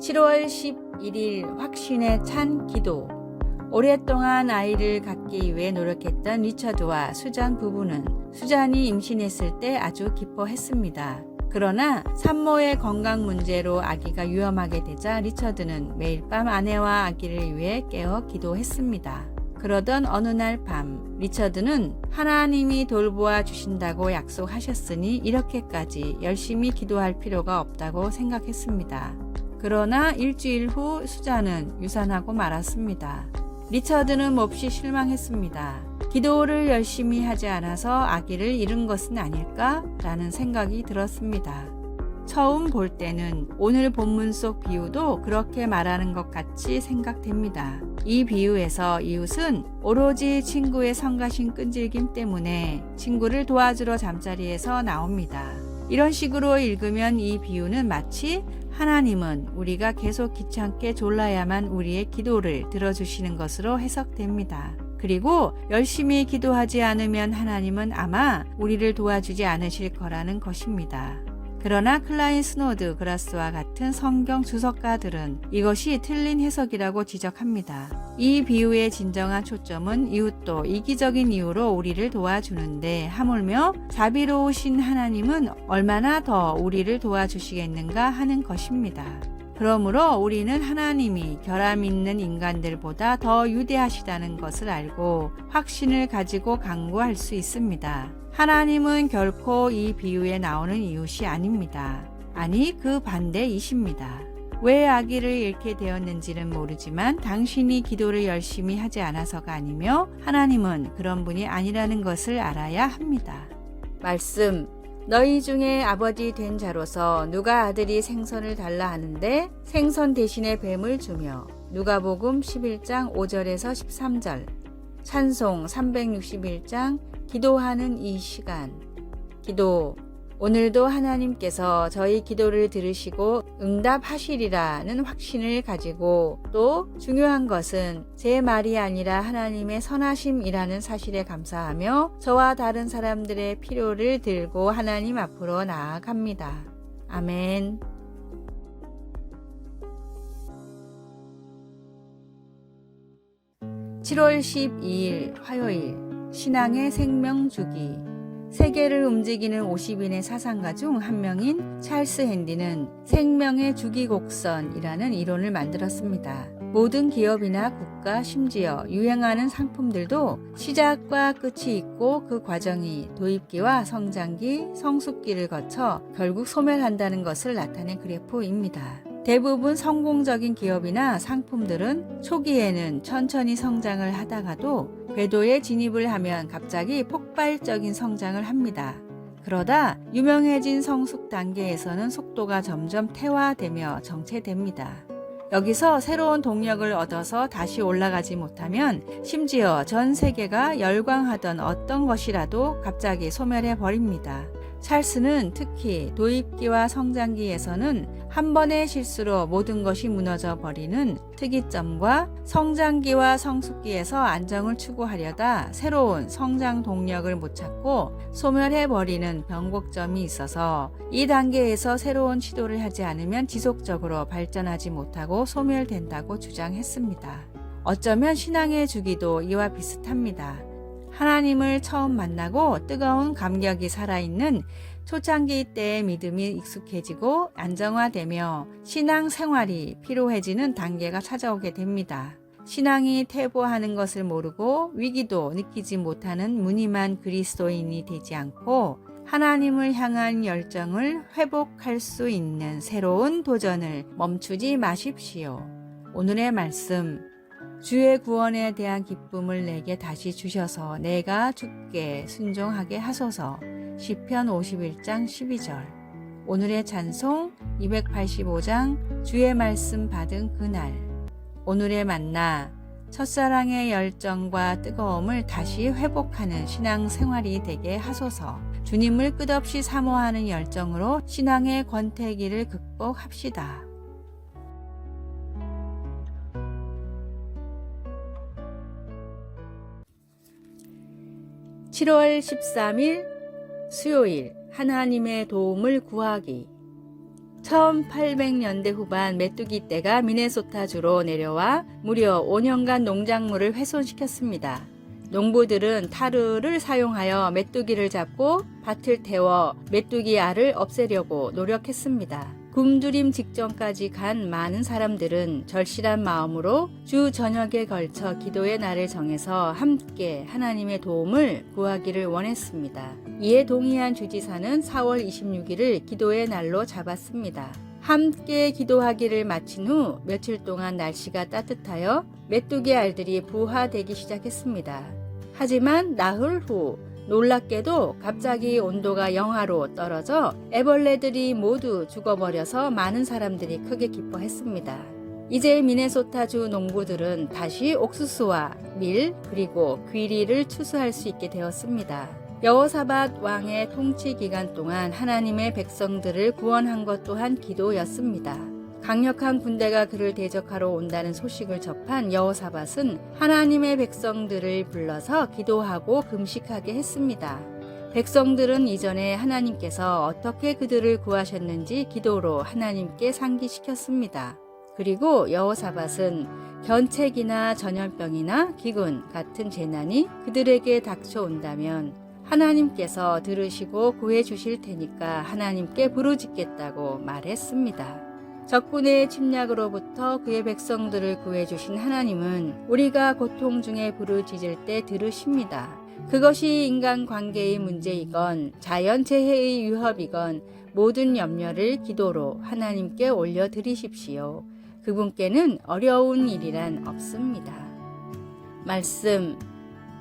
7월 11일 확신에 찬 기도. 오랫동안 아이를 갖기 위해 노력했던 리처드와 수잔 부부는 수잔이 임신했을 때 아주 기뻐했습니다. 그러나 산모의 건강 문제로 아기가 위험하게 되자 리처드는 매일 밤 아내와 아기를 위해 깨어 기도했습니다. 그러던 어느 날 밤 리처드는 하나님이 돌보아 주신다고 약속하셨으니 이렇게까지 열심히 기도할 필요가 없다고 생각했습니다. 그러나 일주일 후 수잔은 유산하고 말았습니다. 리처드는 몹시 실망했습니다. 기도를 열심히 하지 않아서 아기를 잃은 것은 아닐까라는 생각이 들었습니다. 처음 볼 때는 오늘 본문 속 비유도 그렇게 말하는 것 같이 생각됩니다. 이 비유에서 이웃은 오로지 친구의 성가신 끈질김 때문에 친구를 도와주러 잠자리에서 나옵니다. 이런 식으로 읽으면 이 비유는 마치 하나님은 우리가 계속 귀찮게 졸라야만 우리의 기도를 들어주시는 것으로 해석됩니다. 그리고 열심히 기도하지 않으면 하나님은 아마 우리를 도와주지 않으실 거라는 것입니다. 그러나 클라인 스노드 그라스와 같은 성경 주석가들은 이것이 틀린 해석이라고 지적합니다. 이 비유의 진정한 초점은 이웃도 이기적인 이유로 우리를 도와주는데 하물며 자비로우신 하나님은 얼마나 더 우리를 도와주시겠는가 하는 것입니다. 그러므로 우리는 하나님이 결함 있는 인간들보다 더 위대하시다는 것을 알고 확신을 가지고 강구할 수 있습니다. 하나님은 결코 이 비유에 나오는 이웃이 아닙니다. 아니, 그 반대이십니다. 왜 아기를 잃게 되었는지는 모르지만 당신이 기도를 열심히 하지 않아서가 아니며 하나님은 그런 분이 아니라는 것을 알아야 합니다. 말씀. 너희 중에 아버지 된 자로서 누가 아들이 생선을 달라 하는데 생선 대신에 뱀을 주며. 누가복음 11장 5절에서 13절. 찬송 361장 기도하는 이 시간. 기도. 오늘도 하나님께서 저희 기도를 들으시고 응답하시리라는 확신을 가지고 또 중요한 것은 제 말이 아니라 하나님의 선하심이라는 사실에 감사하며 저와 다른 사람들의 필요를 들고 하나님 앞으로 나아갑니다. 아멘. (7월 12일) 화요일 신앙의 생명주기. 세계를 움직이는 50인의 사상가 중 한 명인 찰스 핸디는 생명의 주기곡선이라는 이론을 만들었습니다. 모든 기업이나 국가, 심지어 유행하는 상품들도 시작과 끝이 있고 그 과정이 도입기와 성장기, 성숙기를 거쳐 결국 소멸한다는 것을 나타낸 그래프입니다. 대부분 성공적인 기업이나 상품들은 초기에는 천천히 성장을 하다가도 궤도에 진입을 하면 갑자기 폭발적인 성장을 합니다. 그러다 유명해진 성숙 단계에서는 속도가 점점 퇴화되며 정체됩니다. 여기서 새로운 동력을 얻어서 다시 올라가지 못하면 심지어 전 세계가 열광하던 어떤 것이라도 갑자기 소멸해 버립니다. 찰스는 특히 도입기와 성장기에서는 한 번의 실수로 모든 것이 무너져 버리는 특이점과 성장기와 성숙기에서 안정을 추구하려다 새로운 성장 동력을 못 찾고 소멸해 버리는 변곡점이 있어서 이 단계에서 새로운 시도를 하지 않으면 지속적으로 발전하지 못하고 소멸된다고 주장했습니다. 어쩌면 신앙의 주기도 이와 비슷합니다. 하나님을 처음 만나고 뜨거운 감격이 살아있는 초창기 때의 믿음이 익숙해지고 안정화되며 신앙 생활이 피로해지는 단계가 찾아오게 됩니다. 신앙이 퇴보하는 것을 모르고 위기도 느끼지 못하는 무늬만 그리스도인이 되지 않고 하나님을 향한 열정을 회복할 수 있는 새로운 도전을 멈추지 마십시오. 오늘의 말씀. 주의 구원에 대한 기쁨을 내게 다시 주셔서 내가 주께 순종하게 하소서. 시편 51장 12절. 오늘의 찬송 285장 주의 말씀 받은 그날. 오늘의 만나. 첫사랑의 열정과 뜨거움을 다시 회복하는 신앙생활이 되게 하소서. 주님을 끝없이 사모하는 열정으로 신앙의 권태기를 극복합시다. 7월 13일 수요일 하나님의 도움을 구하기. 1800년대 후반 메뚜기 떼가 미네소타주로 내려와 무려 5년간 농작물을 훼손시켰습니다. 농부들은 타르를 사용하여 메뚜기를 잡고 밭을 태워 메뚜기 알을 없애려고 노력했습니다. 굶주림 직전까지 간 많은 사람들은 절실한 마음으로 주 저녁에 걸쳐 기도의 날을 정해서 함께 하나님의 도움을 구하기를 원했습니다. 이에 동의한 주지사는 4월 26일을 기도의 날로 잡았습니다. 함께 기도하기를 마친 후 며칠 동안 날씨가 따뜻하여 메뚜기 알들이 부화되기 시작했습니다. 하지만 나흘 후 놀랍게도 갑자기 온도가 영하로 떨어져 애벌레들이 모두 죽어버려서 많은 사람들이 크게 기뻐했습니다. 이제 미네소타주 농부들은 다시 옥수수와 밀 그리고 귀리를 추수할 수 있게 되었습니다. 여호사밧 왕의 통치 기간 동안 하나님의 백성들을 구원한 것 또한 기도였습니다. 강력한 군대가 그를 대적하러 온다는 소식을 접한 여호사밧은 하나님의 백성들을 불러서 기도하고 금식하게 했습니다. 백성들은 이전에 하나님께서 어떻게 그들을 구하셨는지 기도로 하나님께 상기시켰습니다. 그리고 여호사밧은 견책이나 전염병이나 기근 같은 재난이 그들에게 닥쳐온다면 하나님께서 들으시고 구해 주실 테니까 하나님께 부르짖겠다고 말했습니다. 적군의 침략으로부터 그의 백성들을 구해주신 하나님은 우리가 고통 중에 부르짖을 때 들으십니다. 그것이 인간관계의 문제이건 자연재해의 위협이건 모든 염려를 기도로 하나님께 올려드리십시오. 그분께는 어려운 일이란 없습니다. 말씀.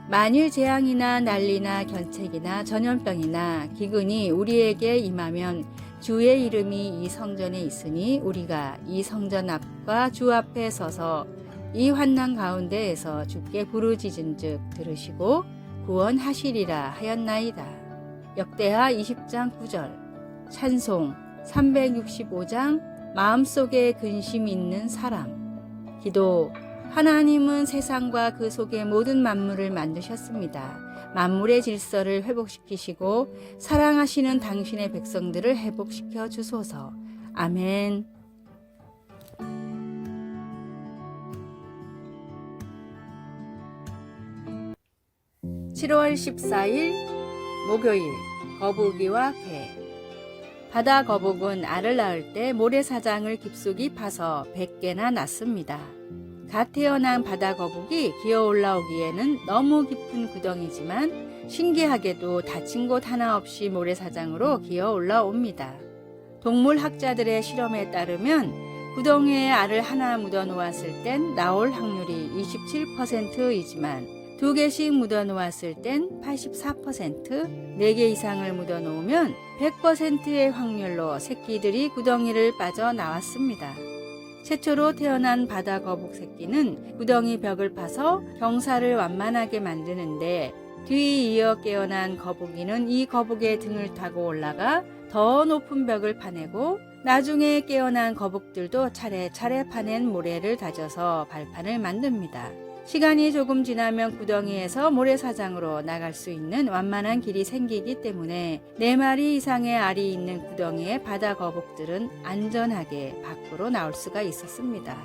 만일 재앙이나 난리나 견책이나 전염병이나 기근이 우리에게 임하면 주의 이름이 이 성전에 있으니 우리가 이 성전 앞과 주 앞에 서서 이 환난 가운데에서 주께 부르짖은즉 들으시고 구원하시리라 하였나이다. 역대하 20장 9절. 찬송 365장 마음속에 근심 있는 사람. 기도. 하나님은 세상과 그 속의 모든 만물을 만드셨습니다. 만물의 질서를 회복시키시고 사랑하시는 당신의 백성들을 회복시켜 주소서. 아멘. 7월 14일 목요일. 거북이와 개. 바다 거북은 알을 낳을 때 모래사장을 깊숙이 파서 100개나 낳습니다. 갓 태어난 바다 거북이 기어 올라오기에는 너무 깊은 구덩이지만 신기하게도 다친 곳 하나 없이 모래사장으로 기어 올라옵니다. 동물학자들의 실험에 따르면 구덩이에 알을 하나 묻어 놓았을 땐 나올 확률이 27%이지만 2개씩 묻어 놓았을 땐 84%, 4개 이상을 묻어 놓으면 100%의 확률로 새끼들이 구덩이를 빠져나왔습니다. 최초로 태어난 바다 거북 새끼는 구덩이 벽을 파서 경사를 완만하게 만드는데 뒤이어 깨어난 거북이는 이 거북의 등을 타고 올라가 더 높은 벽을 파내고 나중에 깨어난 거북들도 차례차례 파낸 모래를 다져서 발판을 만듭니다. 시간이 조금 지나면 구덩이에서 모래사장으로 나갈 수 있는 완만한 길이 생기기 때문에 4마리 이상의 알이 있는 구덩이의 바다 거북들은 안전하게 밖으로 나올 수가 있었습니다.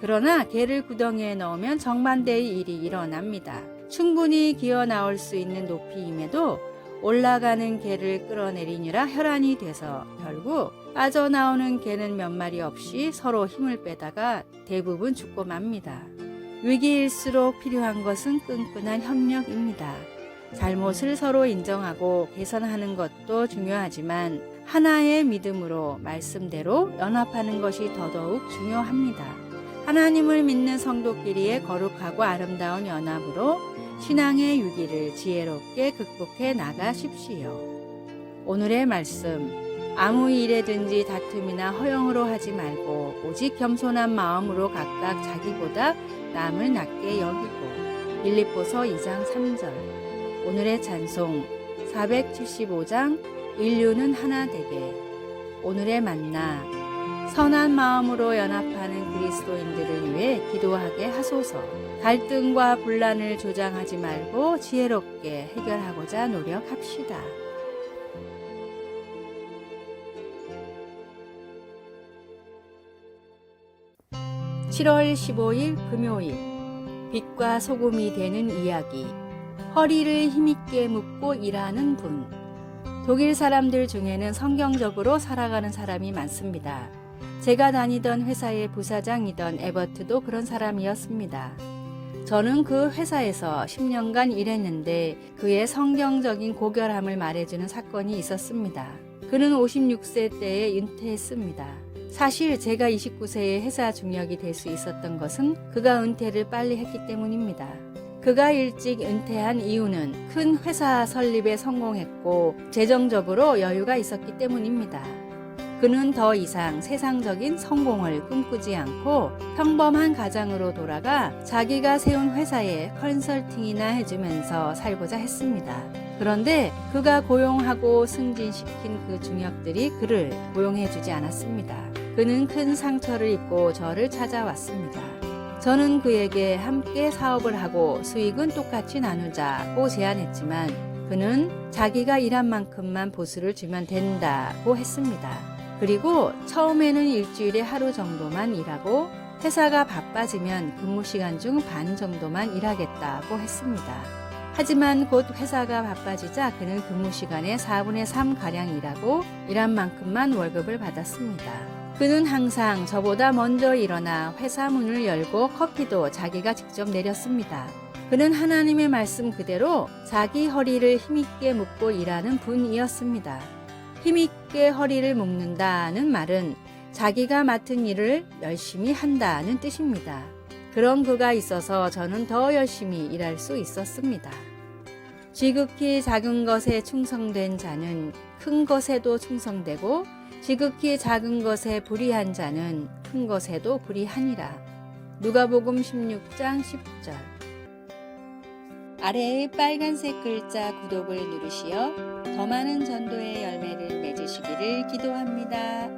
그러나 개를 구덩이에 넣으면 정반대의 일이 일어납니다. 충분히 기어 나올 수 있는 높이임에도 올라가는 개를 끌어내리느라 혈안이 돼서 결국 빠져나오는 개는 몇 마리 없이 서로 힘을 빼다가 대부분 죽고 맙니다. 위기일수록 필요한 것은 끈끈한 협력입니다. 잘못을 서로 인정하고 개선하는 것도 중요하지만 하나의 믿음으로 말씀대로 연합하는 것이 더더욱 중요합니다. 하나님을 믿는 성도끼리의 거룩하고 아름다운 연합으로 신앙의 위기를 지혜롭게 극복해 나가십시오. 오늘의 말씀. 아무 일에든지 다툼이나 허영으로 하지 말고 오직 겸손한 마음으로 각각 자기보다 남을 낮게 여기고. 빌립보서 2장 3절. 오늘의 찬송 475장 인류는 하나 되게. 오늘의 만나. 선한 마음으로 연합하는 그리스도인들을 위해 기도하게 하소서. 갈등과 분란을 조장하지 말고 지혜롭게 해결하고자 노력합시다. 7월 15일 금요일 빛과 소금이 되는 이야기. 허리를 힘있게 묶고 일하는 분. 독일 사람들 중에는 성경적으로 살아가는 사람이 많습니다. 제가 다니던 회사의 부사장이던 에버트도 그런 사람이었습니다. 저는 그 회사에서 10년간 일했는데 그의 성경적인 고결함을 말해주는 사건이 있었습니다. 그는 56세 때에 은퇴했습니다. 사실 제가 29세에 회사 중역이 될 수 있었던 것은 그가 은퇴를 빨리 했기 때문입니다. 그가 일찍 은퇴한 이유는 큰 회사 설립에 성공했고 재정적으로 여유가 있었기 때문입니다. 그는 더 이상 세상적인 성공을 꿈꾸지 않고 평범한 가장으로 돌아가 자기가 세운 회사에 컨설팅이나 해주면서 살고자 했습니다. 그런데 그가 고용하고 승진시킨 그 중역들이 그를 고용해주지 않았습니다. 그는 큰 상처를 입고 저를 찾아왔습니다. 저는 그에게 함께 사업을 하고 수익은 똑같이 나누자고 제안했지만 그는 자기가 일한 만큼만 보수를 주면 된다고 했습니다. 그리고 처음에는 일주일에 하루 정도만 일하고 회사가 바빠지면 근무 시간 중 반 정도만 일하겠다고 했습니다. 하지만 곧 회사가 바빠지자 그는 근무 시간의 4분의 3가량 일하고 일한 만큼만 월급을 받았습니다. 그는 항상 저보다 먼저 일어나 회사 문을 열고 커피도 자기가 직접 내렸습니다. 그는 하나님의 말씀 그대로 자기 허리를 힘있게 묶고 일하는 분이었습니다. 힘있게 허리를 묶는다는 말은 자기가 맡은 일을 열심히 한다는 뜻입니다. 그런 그가 있어서 저는 더 열심히 일할 수 있었습니다. 지극히 작은 것에 충성된 자는 큰 것에도 충성되고 지극히 작은 것에 불의한 자는 큰 것에도 불의하니라. 누가복음 16장 10절. 아래의 빨간색 글자 구독을 누르시어 더 많은 전도의 열매를 맺으시기를 기도합니다.